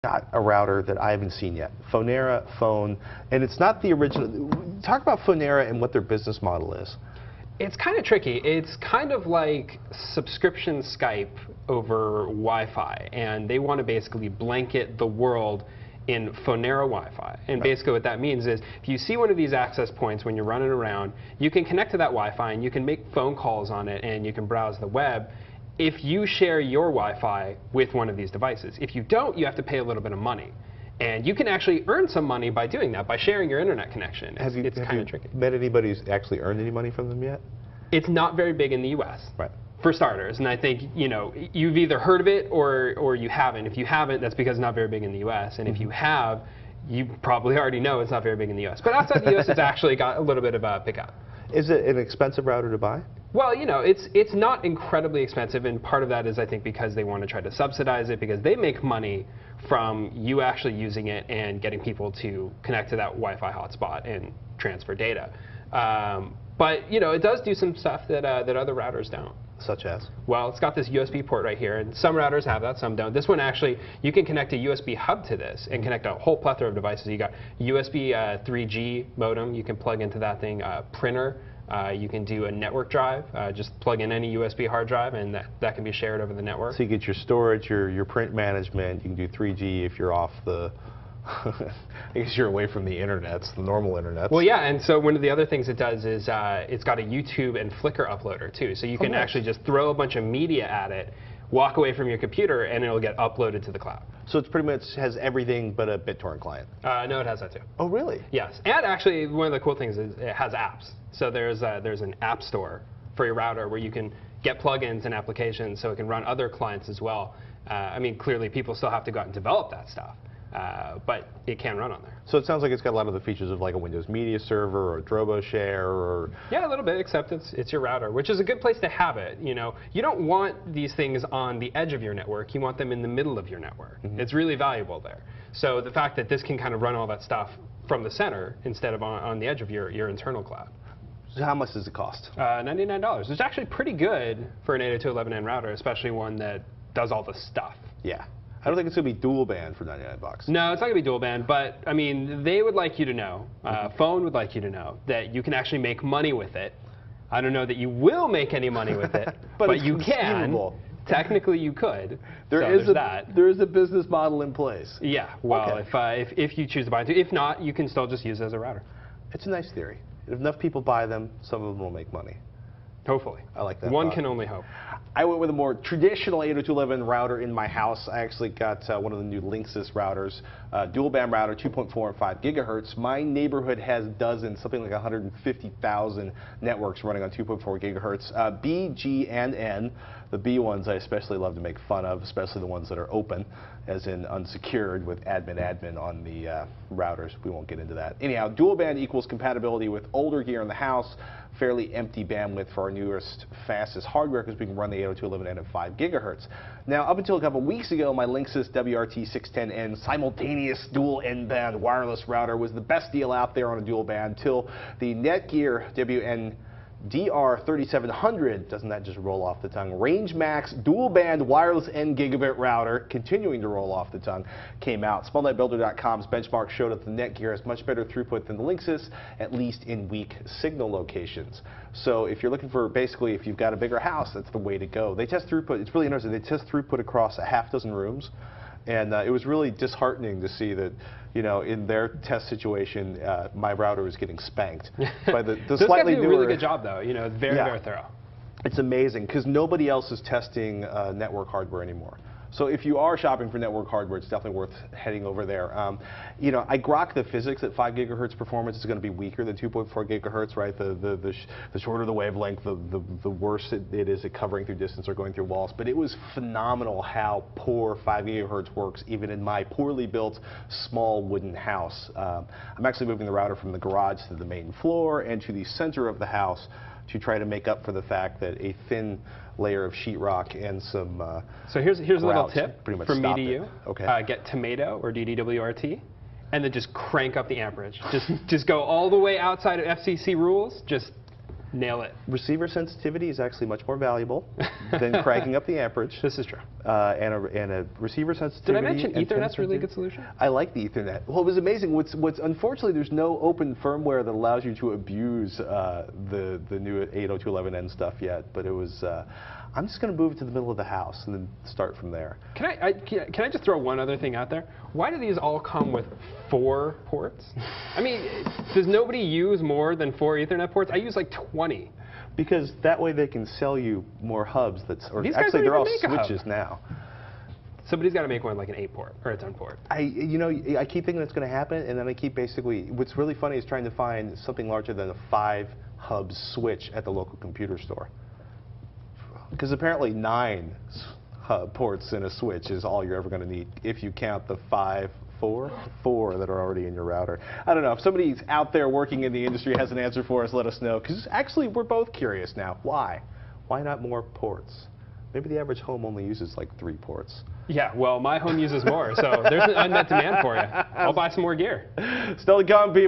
got a router that I haven't seen yet. Fonera phone, and it's not the original. Talk about Fonera and what their business model is. It's kind of tricky. It's kind of like subscription Skype over Wi-Fi, and they want to basically blanket the world in Fonera Wi-Fi. And basically what that means is if you see one of these access points when you're running around, you can connect to that Wi-Fi and you can make phone calls on it and you can browse the web if you share your Wi-Fi with one of these devices. If you don't, you have to pay a little bit of money. And you can actually earn some money by doing that, by sharing your internet connection. It's kind of tricky. Met anybody who's actually earned any money from them yet? It's not very big in the US. Right. For starters, and I think you've either heard of it or you haven't. If you haven't, that's because it's not very big in the U.S. And if you have, you probably already know it's not very big in the U.S. But outside the U.S., it's actually got a little bit of a pickup. Is it an expensive router to buy? Well, it's not incredibly expensive, and part of that is I think because they want to try to subsidize it, because they make money from you actually using it and getting people to connect to that Wi-Fi hotspot and transfer data. But it does do some stuff that other routers don't. Such as? Well, it's got this USB port right here, and some routers have that, some don't. This one actually, you can connect a USB hub to this and connect a whole plethora of devices. You got USB 3G modem, you can plug into that thing, printer, you can do a network drive, just plug in any USB hard drive, and that can be shared over the network. So you get your storage, your print management, you can do 3G if you're off the I guess you're away from the internets, the normal internets. Well, yeah, and so one of the other things it does is it's got a YouTube and Flickr uploader too. So you can actually just throw a bunch of media at it, walk away from your computer, and it'll get uploaded to the cloud. So it's pretty much has everything but a BitTorrent client? No, it has that too. Oh, really? Yes, and actually one of the cool things is it has apps. So there's an app store for your router where you can get plugins and applications so it can run other clients as well. I mean, clearly people still have to go out and develop that stuff. But it can run on there. So it sounds like it's got a lot of the features of like a Windows Media Server or a Drobo Share or... Yeah, a little bit, except it's your router, which is a good place to have it. You don't want these things on the edge of your network. You want them in the middle of your network. It's really valuable there. So the fact that this can kind of run all that stuff from the center instead of on the edge of your internal cloud. So how much does it cost? $99. It's actually pretty good for an 802.11n router, especially one that does all the stuff. Yeah. I don't think it's going to be dual band for $99. No, it's not going to be dual band, but I mean, they would like you to know, Phone would like you to know, that you can actually make money with it. I don't know that you will make any money with it, but you can. Technically, you could. There is a business model in place. Yeah, well, if you choose to buy it. If not, you can still just use it as a router. It's a nice theory. If enough people buy them, some of them will make money. Hopefully. I like that. One can only hope. I went with a more traditional 802.11 router in my house. I actually got one of the new Linksys routers, dual band router, 2.4 and 5 gigahertz. My neighborhood has dozens, something like 150,000 networks running on 2.4 gigahertz. B, G, and N. The B ones I especially love to make fun of, especially the ones that are open, as in unsecured with admin on the routers. We won't get into that. Anyhow, dual band equals compatibility with older gear in the house, fairly empty bandwidth for our newest, fastest hardware because we can run the 802.11n at 5 gigahertz. Now, up until a couple weeks ago, my Linksys WRT610N simultaneous dual N-band wireless router was the best deal out there on a dual band till the Netgear WN DR3700, doesn't that just roll off the tongue, Range Max dual band wireless N gigabit router, continuing to roll off the tongue, came out. SmallNetBuilder.com's benchmark showed that the Netgear has much better throughput than the Linksys, at least in weak signal locations. So if you're looking for, basically, if you've got a bigger house, that's the way to go. They test throughput, it's really interesting, they test throughput across a half dozen rooms. And it was really disheartening to see that, in their test situation, my router was getting spanked by the slightly newer. Do a really good job, though. Very thorough. It's amazing because nobody else is testing network hardware anymore. So if you are shopping for network hardware, it's definitely worth heading over there. I grok the physics that 5 gigahertz performance is going to be weaker than 2.4 gigahertz, right? The shorter the wavelength, the worse it is at covering through distance or going through walls. But it was phenomenal how poor 5 gigahertz works, even in my poorly built, small wooden house. I'm actually moving the router from the garage to the main floor and to the center of the house to try to make up for the fact that a thin layer of sheetrock and some So here's a little tip from me to you. Okay. Get Tomato or DDWRT, and then just crank up the amperage. Just go all the way outside of FCC rules. Just Nail it. Receiver sensitivity is actually much more valuable than cranking up the amperage. This is true. And a receiver sensitivity. Did I mention Ethernet's a really good solution? I like the Ethernet. Well, it was amazing. What's unfortunately, there's no open firmware that allows you to abuse the new 802.11n stuff yet. But it was. I'm just going to move it to the middle of the house and then start from there. Can I just throw one other thing out there? Why do these all come with 4 ports? I mean, does nobody use more than 4 Ethernet ports? I use like 20. Because that way they can sell you more hubs. These guys Actually, they're all don't even make a switches now. Somebody's got to make one like an 8-port or a 10-port. I keep thinking it's going to happen, and then I keep basically. What's really funny is trying to find something larger than a 5-hub switch at the local computer store. Because apparently 9 ports in a switch is all you're ever going to need if you count the 4 that are already in your router. I don't know. If somebody's out there working in the industry has an answer for us, let us know. Because actually, we're both curious now. Why? Why not more ports? Maybe the average home only uses like 3 ports. Yeah, well, my home uses more, so there's an unmet demand for you. I'll buy some more gear. Still to come, people.